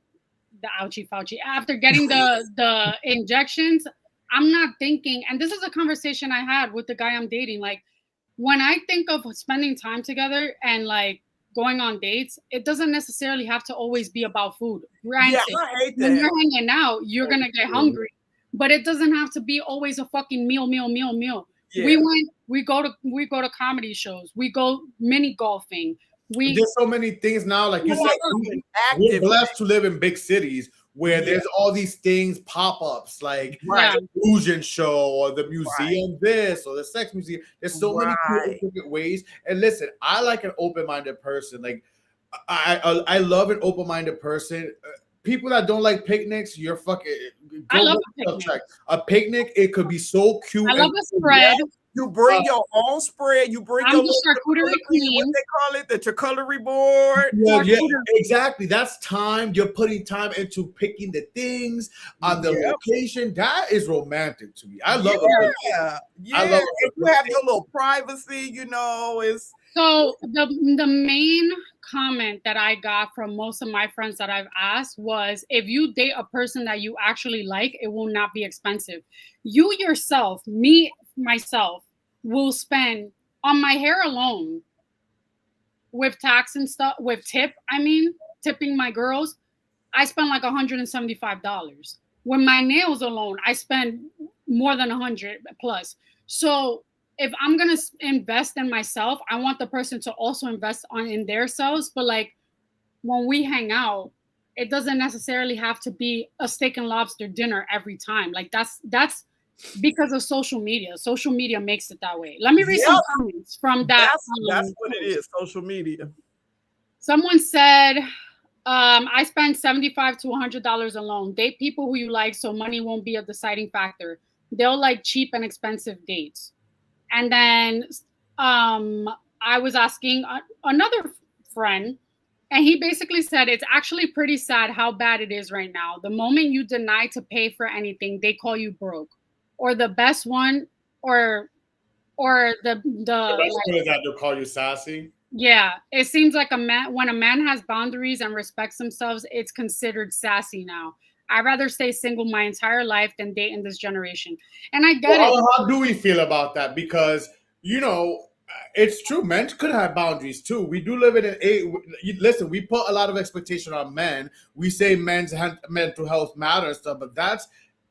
Fauci. After getting the injections, I'm not thinking, and this is a conversation I had with the guy I'm dating. Like, when I think of spending time together and like going on dates, it doesn't necessarily have to always be about food. Granted, yeah, I hate that. When you're hanging out, you're gonna get hungry, but it doesn't have to be always a fucking meal. Yeah. We go to comedy shows. We go mini golfing. There's so many things now, like you said, we're blessed to live in big cities where there's all these things, pop-ups, like the illusion show or the museum this or the sex museum. There's so many different ways. And listen, I like an open-minded person. Like I love an open-minded person. People that don't like picnics, you're fucking. I love a picnic. A picnic, it could be so cute. I love a spread. You bring your own spread. You bring your charcuterie queen. What they call it, the charcuterie board. Yeah, exactly. That's time. You're putting time into picking the things on the location. That is romantic to me. I love it. I love it. You have your little privacy. Is so the main comment that I got from most of my friends that I've asked was, if you date a person that you actually like, it will not be expensive. You yourself, myself, will spend on my hair alone with tax and stuff, with tipping my girls. I spend like $175. With my nails alone, I spend more than $100 plus. So if I'm gonna invest in myself, I want the person to also invest in their selves. But like when we hang out, it doesn't necessarily have to be a steak and lobster dinner every time. Like that's because of social media. Social media makes it that way. Let me read some comments from that. That's what it is, social media. Someone said, I spend $75 to $100 alone. Date people who you like so money won't be a deciding factor. They'll like cheap and expensive dates. And then I was asking another friend, and he basically said it's actually pretty sad how bad it is right now. The moment you deny to pay for anything, they call you broke. Or the best one, or the best one is that they'll call you sassy. Yeah, it seems like when a man has boundaries and respects themselves, it's considered sassy now. I'd rather stay single my entire life than date in this generation. And I get it. How do we feel about that? Because it's true. Men could have boundaries too. We do live in an age. Listen, we put a lot of expectation on men. We say men's mental health matters and stuff, but that's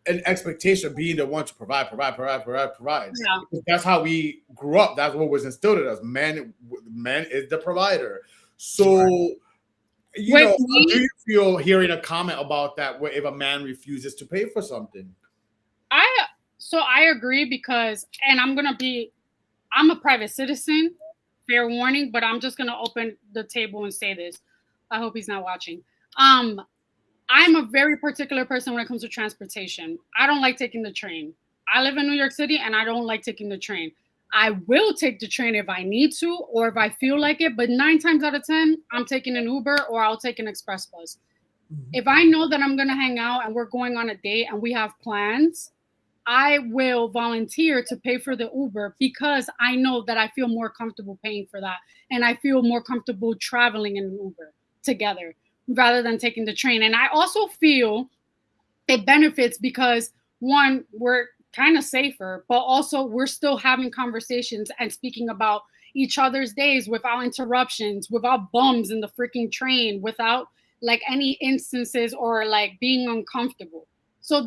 an expectation of being the one to provide. Yeah. That's how we grew up. That's what was instilled in us. Men is the provider. So, how do you feel hearing a comment about that? Where if a man refuses to pay for something? I agree because, and I'm a private citizen. Fair warning, but I'm just gonna open the table and say this. I hope he's not watching. I'm a very particular person when it comes to transportation. I don't like taking the train. I live in New York City and I don't like taking the train. I will take the train if I need to or if I feel like it, but 9 times out of 10, I'm taking an Uber or I'll take an express bus. Mm-hmm. If I know that I'm going to hang out and we're going on a date and we have plans, I will volunteer to pay for the Uber because I know that I feel more comfortable paying for that. And I feel more comfortable traveling in an Uber together rather than taking the train. And I also feel it benefits because, one, we're kind of safer, but also we're still having conversations and speaking about each other's days without interruptions, without bums in the freaking train, without like any instances or like being uncomfortable. So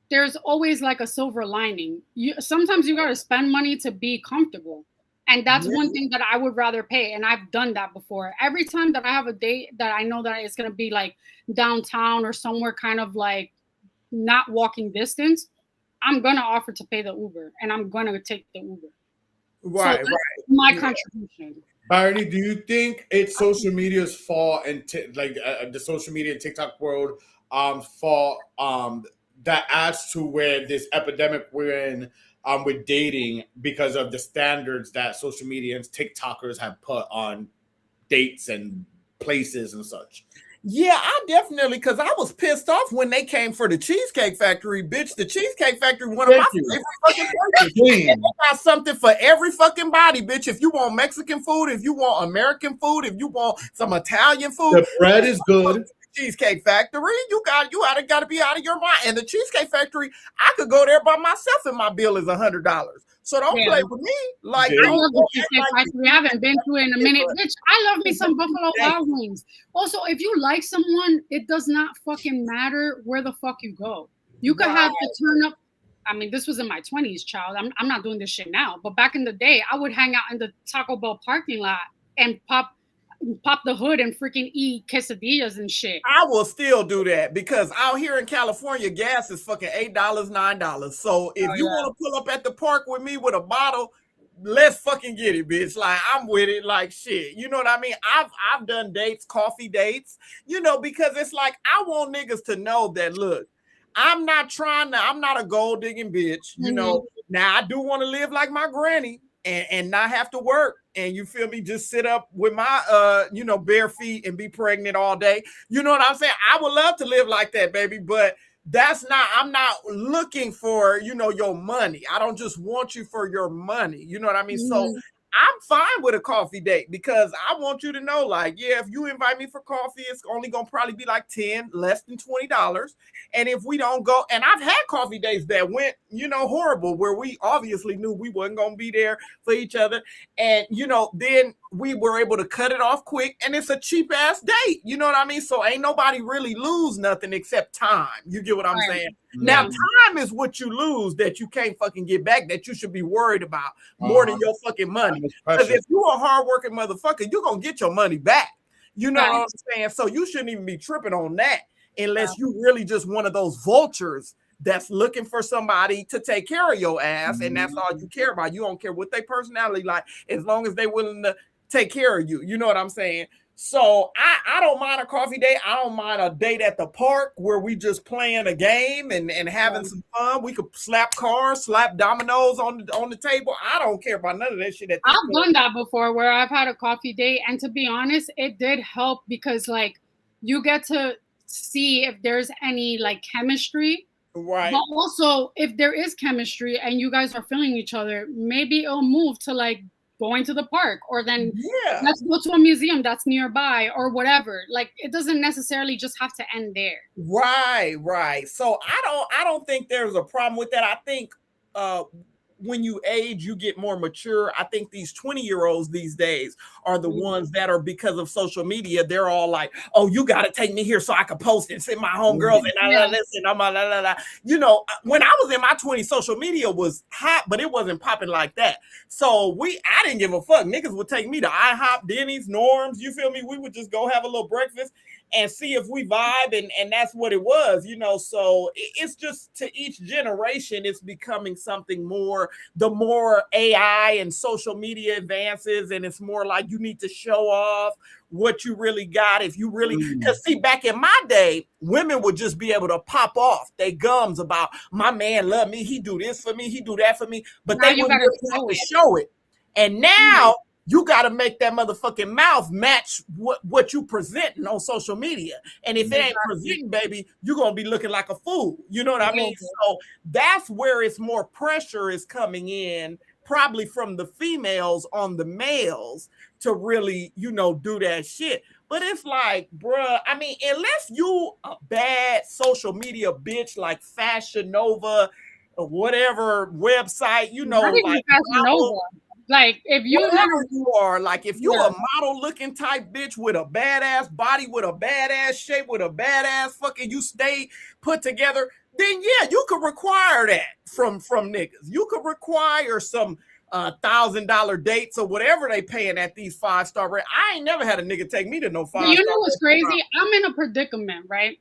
there's always like a silver lining. Sometimes you got to spend money to be comfortable. And that's one thing that I would rather pay. And I've done that before. Every time that I have a date that I know that it's going to be like downtown or somewhere kind of like not walking distance, I'm going to offer to pay the Uber and I'm going to take the Uber. Right, so my contribution. Barney, do you think it's social media's fault and the social media and TikTok world fault that adds to where this epidemic we're in with dating because of the standards that social media and TikTokers have put on dates and places and such? Yeah, I definitely, because I was pissed off when they came for the Cheesecake Factory, bitch. The Cheesecake Factory, one of my favorite fucking places. They got something for every fucking body, bitch. If you want Mexican food, if you want American food, if you want some Italian food, the bread is good. Cheesecake Factory, you got to be out of your mind. And the Cheesecake Factory, I could go there by myself and my bill is $100. So don't play with me. Like, I love the Cheesecake Factory. I haven't been to it in a minute. Bitch, I love me some Buffalo Wild Wings. Also, if you like someone, it does not fucking matter where the fuck you go. You could have to turn up. I mean, this was in my 20s, child. I'm not doing this shit now. But back in the day, I would hang out in the Taco Bell parking lot and pop the hood and freaking eat quesadillas and shit. I will still do that because out here in California, gas is fucking $8, $9. So if you want to pull up at the park with me with a bottle, let's fucking get it, bitch. Like, I'm with it like shit. You know what I mean? I've done dates, coffee dates, you know, because it's like I want niggas to know that, look, I'm not a gold digging bitch, you know. Now I do want to live like my granny and not have to work. And you feel me? Just sit up with my, bare feet and be pregnant all day. You know what I'm saying? I would love to live like that, baby. But I'm not looking for, your money. I don't just want you for your money. You know what I mean? So I'm fine with a coffee date because I want you to know, like, yeah, if you invite me for coffee, it's only going to probably be like less than $20. And if we don't go, and I've had coffee dates that went, horrible, where we obviously knew we wasn't going to be there for each other. And, then we were able to cut it off quick and it's a cheap ass date. You know what I mean? So ain't nobody really lose nothing except time. You get what I'm saying? Now, time is what you lose that you can't fucking get back, that you should be worried about more than your fucking money. Because if you're a hardworking motherfucker, you're going to get your money back. You know what I'm saying? So you shouldn't even be tripping on that unless you really just one of those vultures that's looking for somebody to take care of your ass. And that's all you care about. You don't care what their personality like, as long as they're willing to take care of you. You know what I'm saying? So I don't mind a coffee date. I don't mind a date at the park where we just playing a game and having some fun. We could slap cars, slap dominoes on the table. I don't care about none of that shit. I've done that before where I've had a coffee date. And to be honest, it did help because like you get to see if there's any like chemistry. Right. But also if there is chemistry and you guys are feeling each other, maybe it'll move to like going to the park or then let's go to a museum that's nearby or whatever. Like it doesn't necessarily just have to end there. Right. So I don't think there's a problem with that. I think when you age, you get more mature. I think these 20-year-olds these days are the ones that are, because of social media, they're all like, oh, you got to take me here so I can post and send my homegirls and listen. When I was in my 20s, social media was hot, but it wasn't popping like that. So I didn't give a fuck. Niggas would take me to IHOP, Denny's, Norm's. You feel me? We would just go have a little breakfast and see if we vibe, and that's what it was, so it's just to each generation, it's becoming something more, the more AI and social media advances, and it's more like you need to show off what you really got. If you really, because see, back in my day, women would just be able to pop off they gums about my man love me, he do this for me, he do that for me, but they wouldn't show it. And now, you got to make that motherfucking mouth match what you presenting on social media. And if it ain't presenting, baby, you're going to be looking like a fool. You know what I mean? So that's where it's more pressure is coming in, probably from the females on the males to really, you know, do that shit. But it's like, bruh, I mean, unless you a bad social media bitch like Fashion Nova or whatever website, you know, like Fashion Nova. Like if you are, like if you're a model looking type bitch with a badass body, with a badass shape, with a badass fucking you stay put together, then yeah, you could require that from niggas. You could require some $1,000 dates or whatever they paying at these 5-star. I ain't never had a nigga take me to no 5-star. You know what's crazy? I'm in a predicament, right?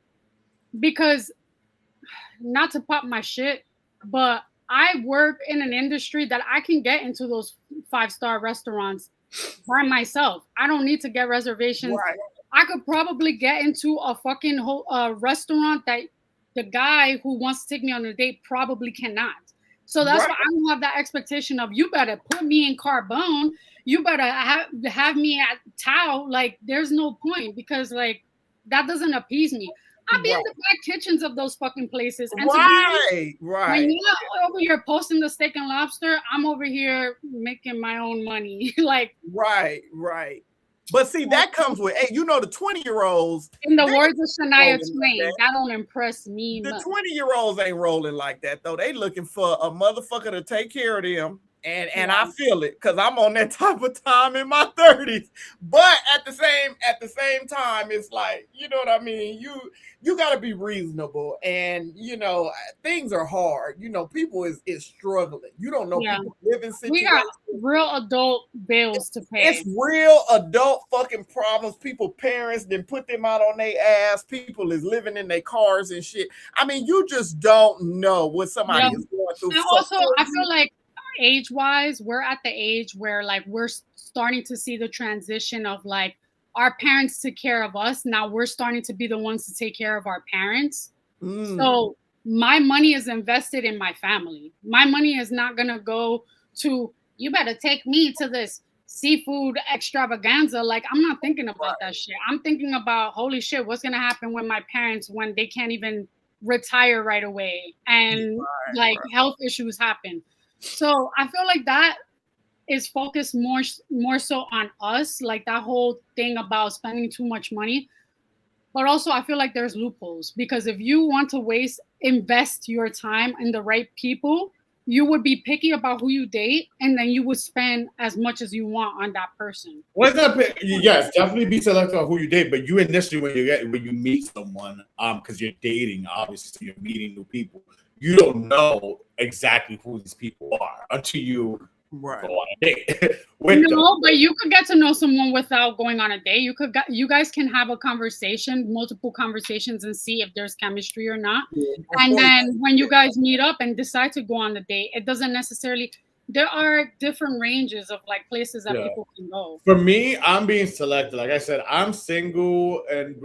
Because not to pop my shit, but I work in an industry that I can get into those 5-star restaurants by myself. I don't need to get reservations. Right. I could probably get into a fucking restaurant that the guy who wants to take me on a date probably cannot. So that's why I don't have that expectation of you better put me in Carbone. You better have me at Tao. Like, there's no point because like that doesn't appease me. I'll be in the back kitchens of those fucking places. And right. When you're over here posting the steak and lobster, I'm over here making my own money. Like right. But see, that comes with, hey, you know, the 20-year-olds. In the words of Shania Twain, that don't impress me. The 20-year-olds ain't rolling like that though. They looking for a motherfucker to take care of them. And I feel it because I'm on that type of time in my 30s. But at the same time, it's like, you know what I mean? You got to be reasonable. And, you know, things are hard. You know, people is struggling. You don't know people live in situations. We got real adult bills to pay. It's real adult fucking problems. People, parents, then put them out on their ass. People is living in their cars and shit. I mean, you just don't know what somebody is going through. And also, I feel like age-wise, we're at the age where like we're starting to see the transition of like our parents took care of us. Now we're starting to be the ones to take care of our parents. So my money is invested in my family. My money is not gonna go to you better take me to this seafood extravaganza. Like I'm not thinking about that shit. I'm thinking about holy shit, what's gonna happen with my parents when they can't even retire right away and health issues happen. So I feel like that is focused more so on us, like that whole thing about spending too much money. But also I feel like there's loopholes because if you want to invest your time in the right people, you would be picky about who you date and then you would spend as much as you want on that person. What's that? Yes, definitely be selective on who you date, but you initially when you meet someone, because you're dating, obviously, so you're meeting new people. You don't know exactly who these people are until you go on a date. No, but you could get to know someone without going on a date. You guys can have a conversation, multiple conversations, and see if there's chemistry or not. And then when you guys meet up and decide to go on the date, it doesn't necessarily. There are different ranges of like places that people can go. For me, I'm being selective. Like I said, I'm single and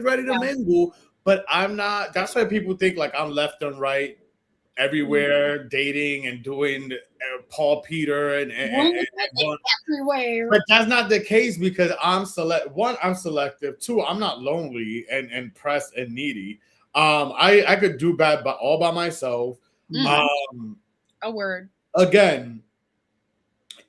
ready to mingle. But I'm not. That's why people think like I'm left and right everywhere, dating and doing Paul Peter and everywhere. But that's not the case because I'm selective. 2, I'm not lonely and pressed and needy. I could do bad all by myself. A word. Again,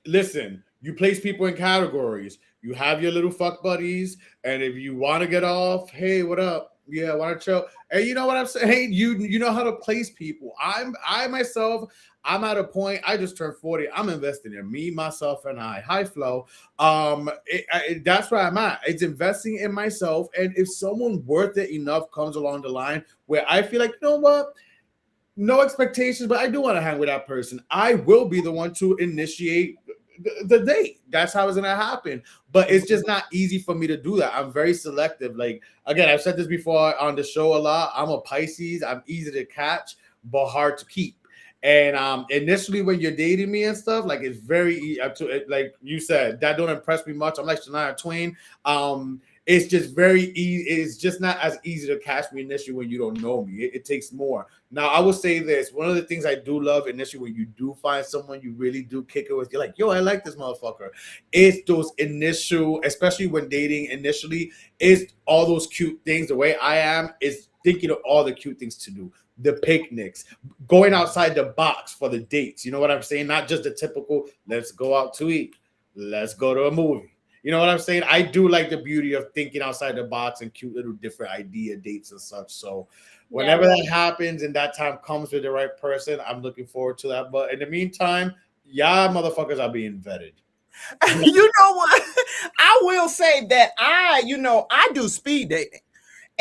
listen. You place people in categories. You have your little fuck buddies, and if you want to get off, hey, what up? Yeah, why don't you? And you know what I'm saying? Hey, you know how to place people. I myself, I'm at a point. I just turned 40. I'm investing in me, myself, and I. High flow. That's where I'm at. It's investing in myself, and if someone worth it enough comes along the line where I feel like, you know what? No expectations, but I do want to hang with that person. I will be the one to initiate the date. That's how it's gonna happen. But it's just not easy for me to do that. I'm very selective. Like again, I've said this before on the show a lot. I'm a Pisces. I'm easy to catch, but hard to keep. And initially when you're dating me and stuff, like it's very like you said, that don't impress me much. I'm like Shania Twain. it's just very easy. It's just not as easy to catch me initially when you don't know me. It takes more. Now, I will say this. One of the things I do love initially when you do find someone you really do kick it with, you're like, yo, I like this motherfucker. It's those initial, especially when dating initially, is all those cute things. The way I am is thinking of all the cute things to do. The picnics, going outside the box for the dates. You know what I'm saying? Not just the typical, let's go out to eat. Let's go to a movie. You know what I'm saying? I do like the beauty of thinking outside the box and cute little different idea dates and such. So whenever that happens and that time comes with the right person, I'm looking forward to that. But in the meantime, y'all motherfuckers are being vetted. You know what? I will say that I do speed dating.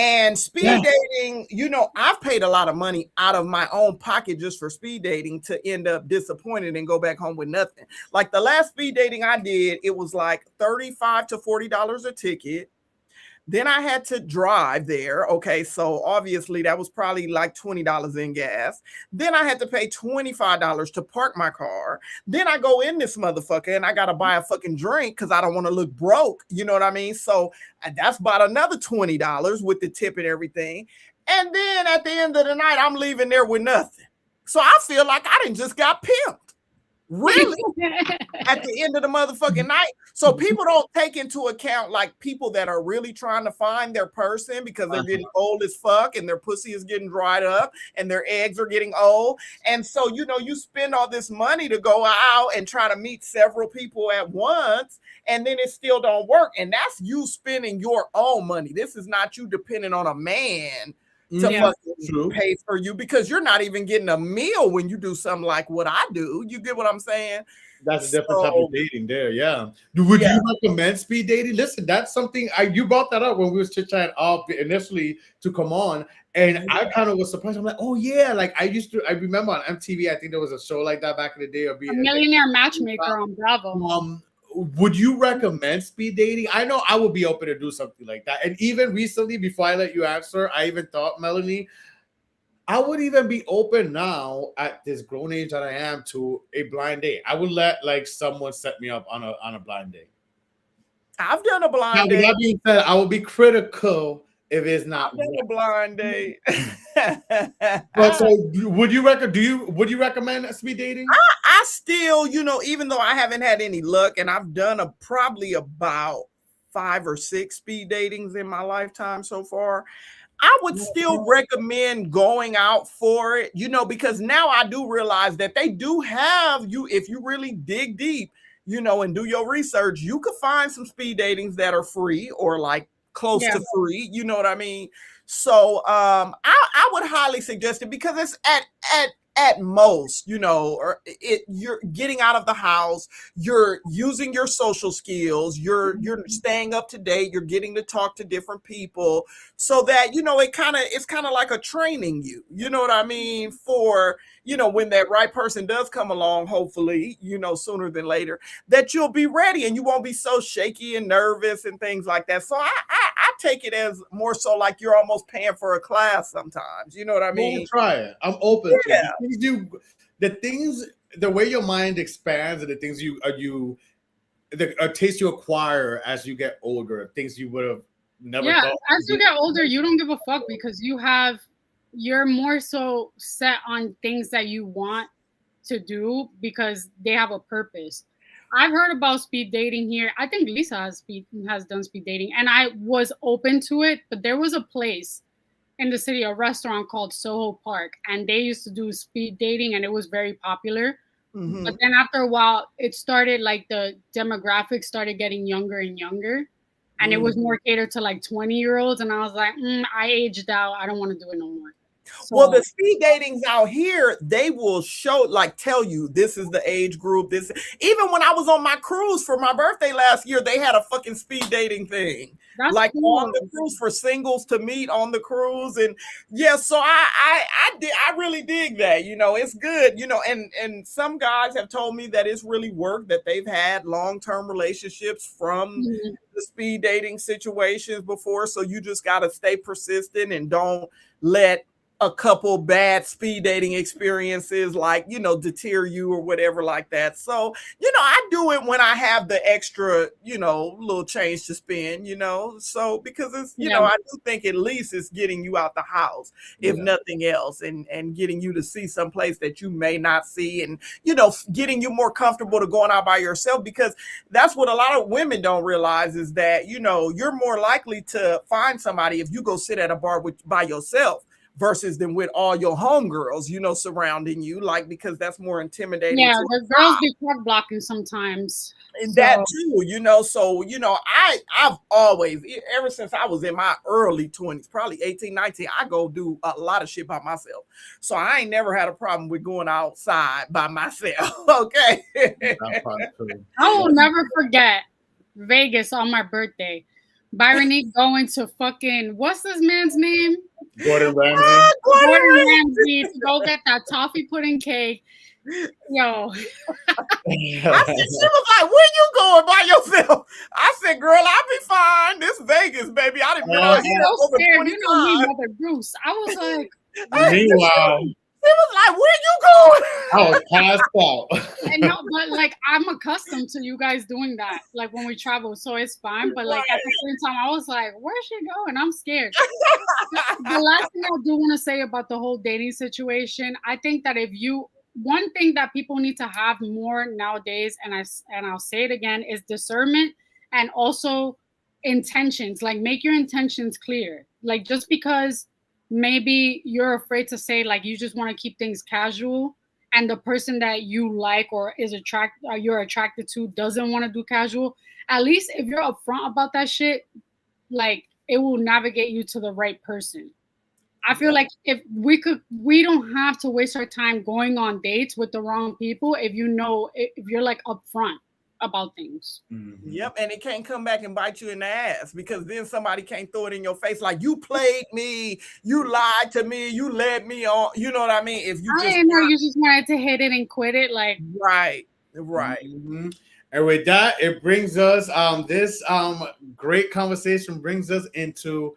And speed dating, I've paid a lot of money out of my own pocket just for speed dating to end up disappointed and go back home with nothing. Like the last speed dating I did, it was like $35 to $40 a ticket. Then I had to drive there. Okay, so obviously that was probably like $20 in gas. Then I had to pay $25 to park my car. Then I go in this motherfucker and I got to buy a fucking drink because I don't want to look broke. You know what I mean? So that's about another $20 with the tip and everything. And then at the end of the night, I'm leaving there with nothing. So I feel like I done just got pimped. Really? At the end of the motherfucking night. So people don't take into account like people that are really trying to find their person because they're getting old as fuck and their pussy is getting dried up and their eggs are getting old. And so, you spend all this money to go out and try to meet several people at once, and then it still don't work. And that's you spending your own money. This is not you depending on a man to fucking pay for you, because you're not even getting a meal when you do something like what I do. You get what I'm saying? That's a different type of dating there. Yeah. Would you recommend speed dating? Listen, that's something you brought that up when we was chit-chatting off initially to come on. And I kind of was surprised. I'm like, oh yeah. Like I remember on MTV, I think there was a show like that back in the day. A Millionaire Matchmaker on Bravo. Would you recommend speed dating? I know I would be open to do something like that. And even recently, before I let you answer, I even thought, Melanie, I would even be open now at this grown age that I am to a blind date. I would let like someone set me up on a blind date. I've done a blind date. That being said, I would be critical if it's not a blind date. But so would you recommend speed dating? I still, even though I haven't had any luck, and I've done probably about 5 or 6 speed datings in my lifetime so far, I would still recommend going out for it, because now I do realize that they do have you, if you really dig deep, and do your research, you could find some speed datings that are free or like close to free, you know what I mean? So I would highly suggest it, because it's at most, you're getting out of the house, you're using your social skills, you're staying up to date, you're getting to talk to different people, so that it's kind of like a training you know what I mean, for when that right person does come along, hopefully, sooner than later, that you'll be ready and you won't be so shaky and nervous and things like that. So I take it as more so like you're almost paying for a class sometimes. You know what I mean? Try it. I'm open to it. The way your mind expands and the things the taste you acquire as you get older, things you would have never thought. As you get older, you don't give a fuck, because you're more so set on things that you want to do because they have a purpose. I've heard about speed dating here. I think Lisa has done speed dating, and I was open to it, but there was a place in the city, a restaurant called Soho Park, and they used to do speed dating, and it was very popular. Mm-hmm. But then after a while, it started, like, the demographics started getting younger and younger, and it was more catered to like 20-year-olds, and I was like, I aged out. I don't want to do it no more. So, well, the speed datings out here, they will tell you this is the age group. Even when I was on my cruise for my birthday last year, they had a fucking speed dating thing. That's like cool. On the cruise for singles to meet on the cruise. And so I really dig that, it's good, and some guys have told me that it's really worked, that they've had long-term relationships from the speed dating situations before. So you just got to stay persistent and don't let a couple bad speed dating experiences, like, you know, deter you or whatever like that. So, you know, I do it when I have the extra, you know, little change to spend, you know. So because it's, you know, I do think at least it's getting you out the house, if nothing else, and getting you to see some place that you may not see, and, you know, getting you more comfortable to going out by yourself, because that's what a lot of women don't realize, is that, you know, you're more likely to find somebody if you go sit at a bar by yourself versus than with all your homegirls, you know, surrounding you, like, because that's more intimidating. Yeah, the girls be cock blocking sometimes. And that too, you know. So, you know, I've always, ever since I was in my early 20s, probably 18, 19, I go do a lot of shit by myself. So I ain't never had a problem with going outside by myself. Okay. I will never forget Vegas on my birthday. Byron going to fucking, what's this man's name? Gordon Ramsay. Gordon Ramsay to go get that toffee pudding cake. Yo. I said, she was like, where you going by yourself? I said, girl, I'll be fine. This Vegas, baby. I didn't know. So scared. You know me, Mother Bruce. I was like, meanwhile, he was like, where you going? I was passed out. And no, but like, I'm accustomed to you guys doing that, like when we travel, so it's fine. But like at the same time, I was like, where's she going? I'm scared. The last thing I do want to say about the whole dating situation, I think that one thing that people need to have more nowadays, and I'll say it again, is discernment, and also intentions. Like, make your intentions clear. Like, just because maybe you're afraid to say, like, you just want to keep things casual, and the person that you like or you're attracted to doesn't want to do casual, at least if you're upfront about that shit, like, it will navigate you to the right person. I feel like if we don't have to waste our time going on dates with the wrong people if you're like upfront about things. Mm-hmm. Yep, and it can't come back and bite you in the ass, because then somebody can't throw it in your face like, you played me, you lied to me, you led me on. You know what I mean? If you you just wanted to hit it and quit it, like right. Mm-hmm. And with that, it brings us this great conversation brings us into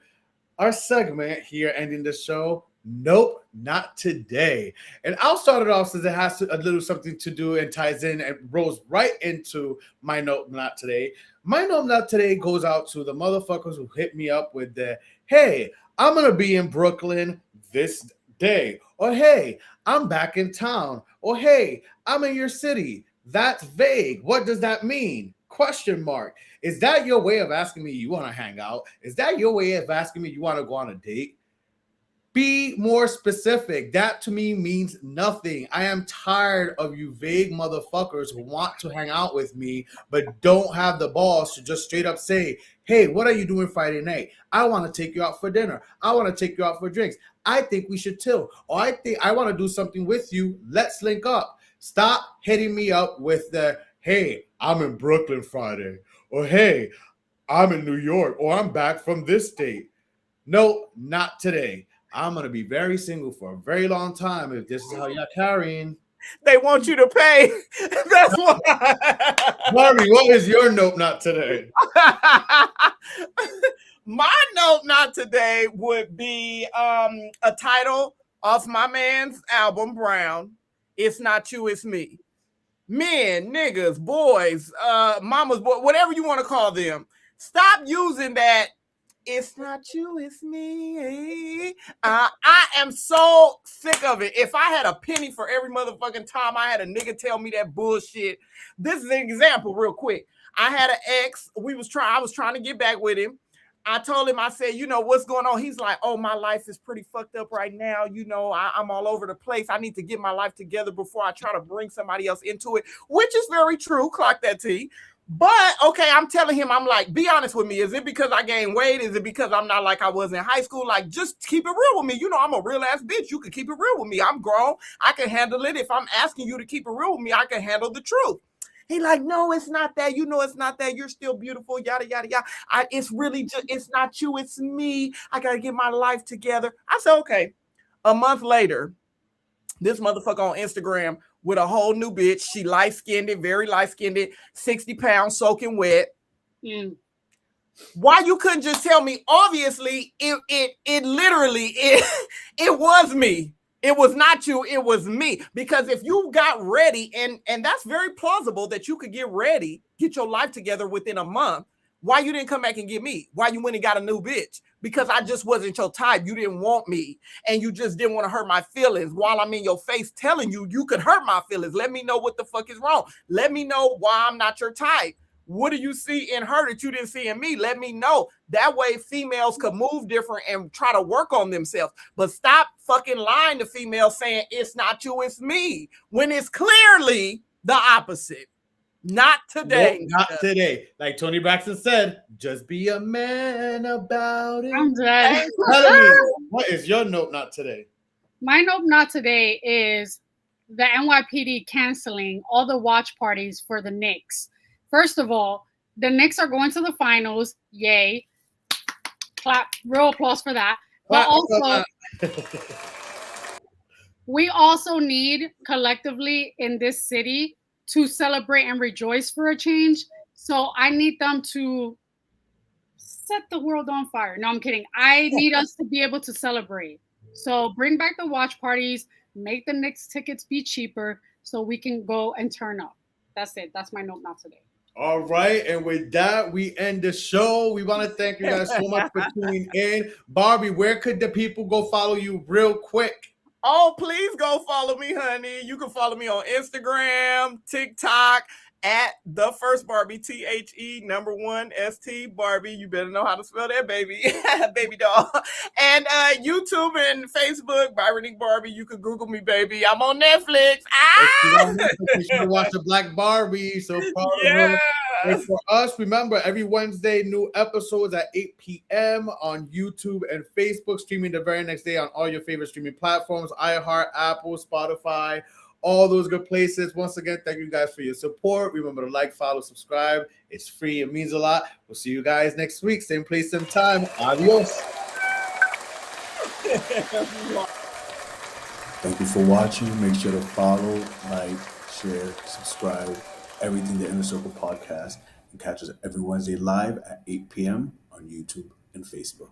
our segment here, ending the show. Nope, not today. And I'll start it off since it has a little something to do and ties in and rolls right into my nope, not today. My nope, not today goes out to the motherfuckers who hit me up with the, hey, I'm going to be in Brooklyn this day. Or, hey, I'm back in town. Or, hey, I'm in your city. That's vague. What does that mean? Question mark. Is that your way of asking me you want to hang out? Is that your way of asking me you want to go on a date? Be more specific. That to me means nothing. I am tired of you vague motherfuckers who want to hang out with me but don't have the balls to just straight up say, hey, what are you doing Friday night? I want to take you out for dinner. I want to take you out for drinks. I think we should chill. Or I think I want to do something with you. Let's link up. Stop hitting me up with the, hey, I'm in Brooklyn Friday. Or, hey, I'm in New York. Or I'm back from this state. No, not today. I'm going to be very single for a very long time if this is how y'all carrying. They want you to pay. That's why. Marty, what is your nope not today? My nope not today would be a title off my man's album, Brown. It's not you, it's me. Men, niggas, boys, mamas, whatever you want to call them. Stop using that. It's not you, it's me. I am so sick of it. If I had a penny for every motherfucking time I had a nigga tell me that bullshit. This is an example real quick. I had an ex. I was trying to get back with him. I told him, I said, you know, what's going on? He's like, oh, my life is pretty fucked up right now. You know, I'm all over the place. I need to get my life together before I try to bring somebody else into it, which is very true. Clock that T. But, okay, I'm telling him, I'm like, be honest with me. Is it because I gained weight? Is it because I'm not like I was in high school? Like, just keep it real with me. You know, I'm a real ass bitch. You can keep it real with me. I'm grown. I can handle it. If I'm asking you to keep it real with me, I can handle the truth. He like, no, it's not that. You know, it's not that. You're still beautiful. Yada, yada, yada. It's really just, it's not you. It's me. I got to get my life together. I said, okay. A month later, this motherfucker on Instagram with a whole new bitch. She light-skinned, very light-skinned, 60 pounds soaking wet. Mm. Why you couldn't just tell me? Obviously, it literally It was me. It was not you. It was me. Because if you got ready, and that's very plausible that you could get ready, get your life together within a month. Why you didn't come back and get me? Why you went and got a new bitch? Because I just wasn't your type. You didn't want me, and you just didn't want to hurt my feelings while I'm in your face telling you you could hurt my feelings. Let me know what the fuck is wrong. Let me know why I'm not your type. What do you see in her that you didn't see in me? Let me know. That way females could move different and try to work on themselves. But stop fucking lying to females saying it's not you, it's me, when it's clearly the opposite. Not today. Nope, not today. Like Tony Braxton said, just be a man about it. I'm dead. What is your note not today? My note not today is the NYPD canceling all the watch parties for the Knicks. First of all, the Knicks are going to the finals. Yay. Clap. Real applause for that. But also, we also need collectively in this city to celebrate and rejoice for a change. So I need them to set the world on fire. No, I'm kidding. I need us to be able to celebrate. So bring back the watch parties, make the Knicks tickets be cheaper so we can go and turn up. That's it. That's my note not today. All right, and with that, we end the show. We want to thank you guys so much for tuning in. Barbie, where could the people go follow you real quick? Oh, please go follow me, honey. You can follow me on Instagram, TikTok, at the first Barbie, THE1ST Barbie. You better know how to spell that, baby. Baby doll. And YouTube and Facebook, Byronique Barbie. You can Google me, baby. I'm on Netflix. You should watch the Black Barbie. So yes. And for us, remember, every Wednesday, new episodes at 8 p.m. on YouTube and Facebook, streaming the very next day on all your favorite streaming platforms, iHeart, Apple, Spotify, all those good places. Once again, thank you guys for your support. Remember to like, follow, subscribe. It's free. It means a lot. We'll see you guys next week. Same place, same time. Adios. Thank you for watching. Make sure to follow, like, share, subscribe, everything the Inner Circle Podcast, and catch us every Wednesday live at 8 p.m. on YouTube and Facebook.